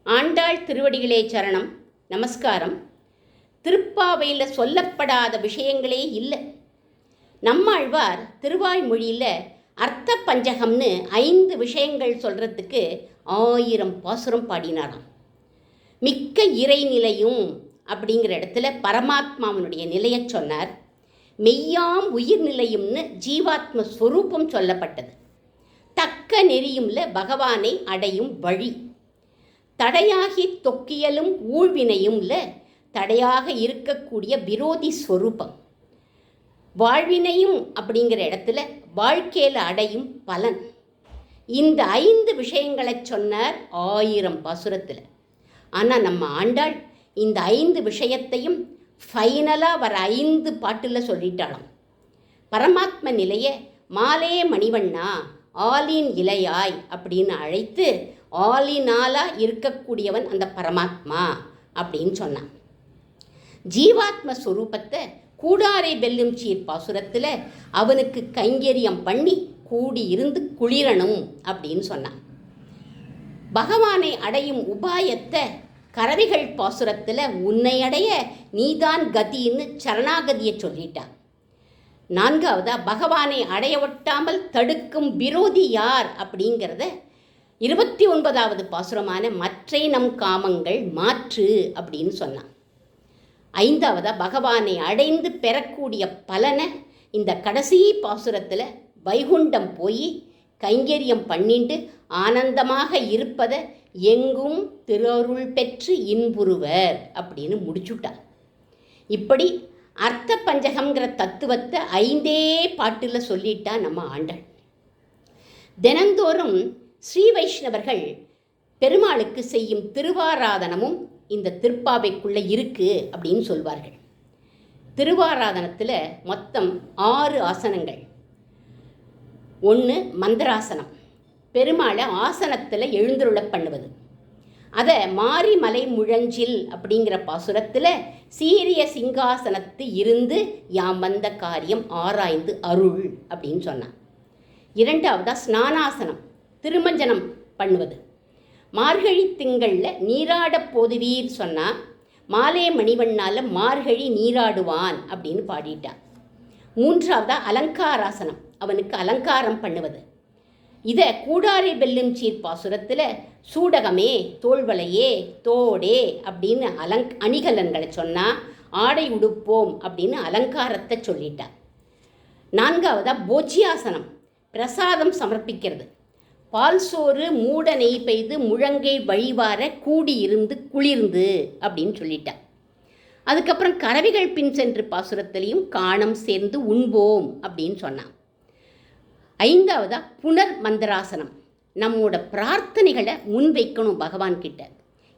ஆண்டாள் திருவடிகளே சரணம். நமஸ்காரம். திருப்பாவையில் சொல்லப்படாத விஷயங்களே இல்லை. நம்மாழ்வார் திருவாய்மொழியில் அர்த்த பஞ்சகம்னு 5 விஷயங்கள் சொல்கிறதுக்கு 1000 பாசுரம் பாடினாராம். மிக்க இறைநிலையும் அப்படிங்கிற இடத்துல பரமாத்மாவனுடைய நிலையை சொன்னார். மெய்யாம் உயிர்நிலையும்னு ஜீவாத்ம ஸ்வரூபம் சொல்லப்பட்டது. தக்க நெறியும்ல பகவானை அடையும் வழி. தடையாகி தொக்கியலும் ஊழ்வினையும்ல தடையாக இருக்கக்கூடிய விரோதி ஸ்வரூபம். வாழ்வினையும் அப்படிங்கிற இடத்துல வாழ்க்கையில் அடையும் பலன். இந்த 5 விஷயங்களை சொன்னார் 1000 பாசுரத்தில். ஆனால் நம்ம ஆண்டாள் இந்த 5 விஷயத்தையும் ஃபைனலாக வர 5 பாட்டில் சொல்லிட்டாளாம். பரமாத்ம நிலையை மாலே மணிவண்ணா ஆலின் இலையாய் அப்படின்னு அழைத்து ஆலினாலாக இருக்கக்கூடியவன் அந்த பரமாத்மா அப்படின்னு சொன்னான். ஜீவாத்ம ஸ்வரூபத்தை கூடாரை வெல்லும் சீர் பாசுரத்தில் அவனுக்கு கைங்கரியம் பண்ணி கூடி இருந்து குளிரணும் அப்படின்னு சொன்னான். பகவானை அடையும் உபாயத்தை கரவிகள் பாசுரத்தில் உன்னை அடைய நீதான் கதின்னு சரணாகதியை சொல்லிட்டான். 4வதா பகவானை அடைய ஒட்டாமல் தடுக்கும் விரோதி யார் அப்படிங்கிறத 29வது பாசுரமான மற்றை நம் காமங்கள் மாற்று அப்படின்னு சொன்னான். 5வதா பகவானை அடைந்து பெறக்கூடிய பலனை இந்த கடைசி பாசுரத்தில் வைகுண்டம் போய் கைங்கரியம் பண்ணிட்டு ஆனந்தமாக இருப்பதை எங்கும் திருஅருள் பெற்று இன்புறுவர் அப்படின்னு முடிச்சுட்டார். இப்படி அர்த்த பஞ்சகம்ங்கிற தத்துவத்தை 5 பாட்டில் சொல்லிட்டா நம்ம ஆண்டாள். தினந்தோறும் ஸ்ரீ வைஷ்ணவர்கள் பெருமாளுக்கு செய்யும் திருவாராதனமும் இந்த திருப்பாவைக்குள்ளே இருக்குது அப்படின்னு சொல்வார்கள். திருவாராதனத்தில் மொத்தம் 6 ஆசனங்கள். 1 மந்திராசனம், பெருமாளை ஆசனத்தில் எழுந்தருள பண்ணுவது. அதை மாரிமலை முழஞ்சில் அப்படிங்கிற பாசுரத்தில் சீரிய சிங்காசனத்து இருந்து யாம் வந்த காரியம் ஆராய்ந்து அருள் அப்படின்னு சொன்னான். 2வதா ஸ்நானாசனம், திருமஞ்சனம் பண்ணுவது. மார்கழி திங்களில் நீராட போதுவீர் சொன்னால் மாலே மணிவண்ணால் மார்கழி நீராடுவான் அப்படின்னு பாடிட்டார். 3வதா அலங்காராசனம், அவனுக்கு அலங்காரம் பண்ணுவது. இதை கூடாரை வெல்லும் சீர் பாசுரத்தில் சூடகமே தோள்வலையே தோடே அப்படின்னு அணிகலன்களை சொன்னால் ஆடை உடுப்போம் அப்படின்னு அலங்காரத்தை சொல்லிட்டார். 4வதா போஜ்யாசனம், பிரசாதம் சமர்ப்பிக்கிறது. பால் சோறு மூட நெய் பெய்து முழங்கை வழிவார கூடியிருந்து குளிர்ந்து அப்படின்னு சொல்லிட்டார். அதுக்கப்புறம் கரவிகள் பின் சென்று பாசுரத்திலையும் காணம் சேர்ந்து உண்போம் அப்படின்னு சொன்னான். 5வதா புனர் மந்திராசனம், நம்மோட பிரார்த்தனைகளை முன்வைக்கணும் பகவான்கிட்ட.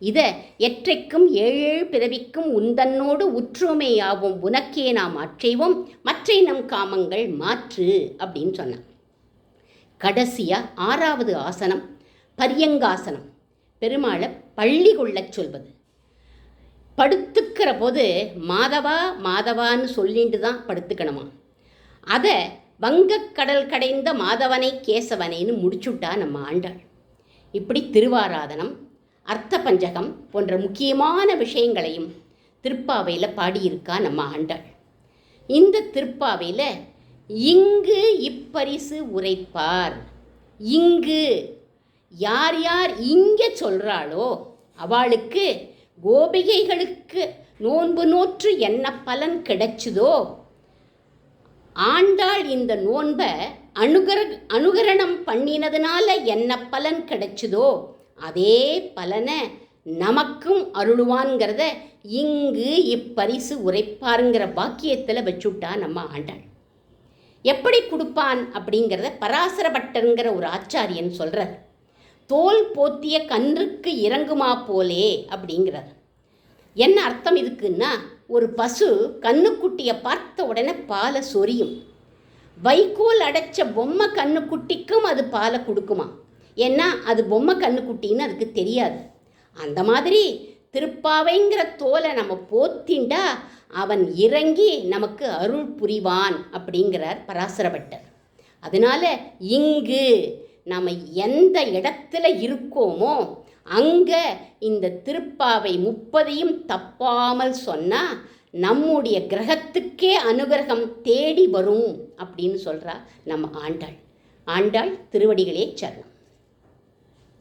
இதை எற்றைக்கும் 7 பிறவிக்கும் உந்தன்னோடு உற்றுமையாவும் உனக்கே நாம் ஆற்றைவோம் மற்றை நம் காமங்கள் மாற்று அப்படின்னு சொன்னான். கடைசியாக 6வது ஆசனம் பரியங்காசனம், பெருமாளை பள்ளி கொள்ளச் சொல்வது. படுத்துக்கிற போது மாதவா மாதவான்னு சொல்லிட்டு தான் படுத்துக்கணுமா. அதை வங்கக்கடல் கடைந்த மாதவனை கேசவனைன்னு முடிச்சுட்டா நம்ம ஆண்டாள். இப்படி திருவாராதனம், அர்த்த பஞ்சகம் போன்ற முக்கியமான விஷயங்களையும் திருப்பாவையில் பாடியிருக்கா நம்ம ஆண்டாள். இந்த திருப்பாவையில் இங்கு இப்பரிசு உரைப்பார், இங்கு யார் யார் இங்கே சொல்கிறாளோ அவளுக்கு கோபிகைகளுக்கு நோன்பு நோற்று என்ன பலன் கிடைச்சுதோ, ஆண்டாள் இந்த நோன்பை அனுகரணம் பண்ணினதுனால என்ன பலன் கிடைச்சுதோ அதே பலனை நமக்கும் அருளுவான்கிறத இங்கு இப்பரிசு உரைப்பாருங்கிற வாக்கியத்தில் வச்சுட்டா நம்ம ஆண்டாள். எப்படி கொடுப்பான் அப்படிங்கிறத பராசர பட்டருங்கிற ஒரு ஆச்சாரியன் சொல்கிறார். தோல் போத்திய கன்றுக்கு இறங்குமா போலே அப்படிங்கிறார். என்ன அர்த்தம் இதுக்குன்னா, ஒரு பசு கண்ணுக்குட்டியை பார்த்த உடனே பாலை சொரியும். வைக்கோல் அடைச்ச பொம்மை கண்ணுக்குட்டிக்கும் அது பாலை கொடுக்குமா, ஏன்னா அது பொம்மை கண்ணுக்குட்டின்னு அதுக்கு தெரியாது. அந்த மாதிரி திருப்பாவைங்கிற தோலை நம்ம போத்திண்டா அவன் இறங்கி நமக்கு அருள் புரிவான் அப்படிங்கிறார் பராசரபட்டர். அதனால் இங்கு நாம் எந்த இடத்துல இருக்கோமோ அங்கே இந்த திருப்பாவை 30 தப்பாமல் சொன்னால் நம்முடைய கிரகத்துக்கே அனுகிரகம் தேடி வரும் அப்படின்னு சொல்கிறா நம்ம ஆண்டாள். ஆண்டாள் திருவடிகளே சரணம்.